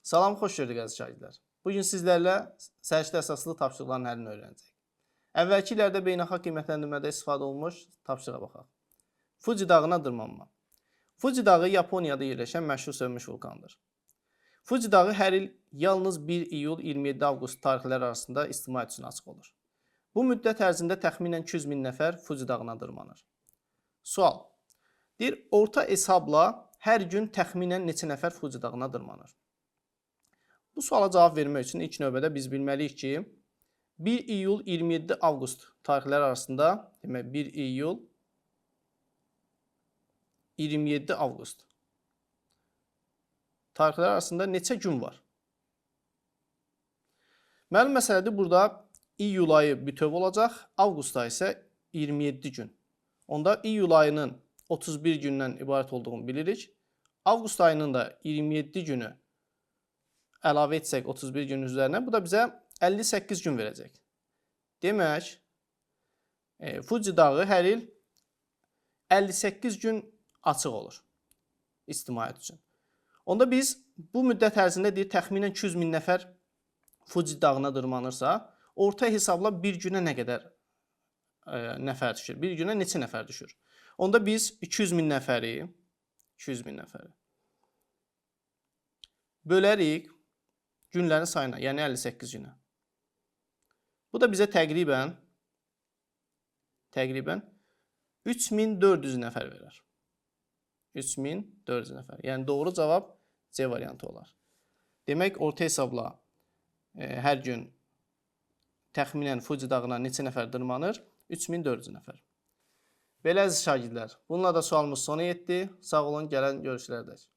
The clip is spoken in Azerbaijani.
Salam, xoş gördük əziz şagirdlər. Bugün sizlərlə səriştə əsaslı tapşırıqların həllini öyrənəcək. Əvvəlki illərdə beynəlxalq qiymətləndirmədə istifadə olunmuş tapşırığa baxaq. Fuji dağına dırmanma. Fuji dağı Yaponiyada yerləşən məşhur sönmüş vulkandır. Fuji dağı hər il yalnız 1 iyul 27 avqust tarixləri arasında istimai üçün açıq olur. Bu müddət ərzində təxminən 200 min nəfər Fuji dağına dırmanır. Sual. Deyir, orta hesabla hər gün təxminən neçə nəfər Fuji dağına dırmanır? Bu suala cavab vermək üçün ilk növbədə biz bilməliyik ki, 1 iyul 27 avqust tarixləri arasında, demək 1 iyul 27 avqust tarixləri arasında neçə gün var? Məlum məsələdir, burada iyul ayı bütöv olacaq, avqust ayı isə 27 gün. Onda iyul ayının 31 gündən ibarət olduğunu bilirik. Avqust ayının da 27 günü əlavə etsək 31 gün üzərinə, bu da bizə 58 gün verəcək. Demək, Fuji dağı hər il 58 gün açıq olur istimaiyyət üçün. Onda biz bu müddət ərzində deyir, təxminən 200 min nəfər Fuji dağına dırmanırsa, orta hesabla bir günə nə qədər nəfər düşür? Bir günə neçə nəfər düşür? Onda biz 200 min nəfəri bölərik günlərin sayına, yəni 58 günə. Bu da bizə təqribən 3400 nəfər verər. 3400 nəfər. Yəni doğru cavab C variantı olar. Demək, orta hesabla hər gün təxminən Fuji dağına neçə nəfər dırmanır? 3400 nəfər. Belə əziz şagirdlər, bununla da sualımız sona yetdi. Sağ olun, gələn görüşlərdək.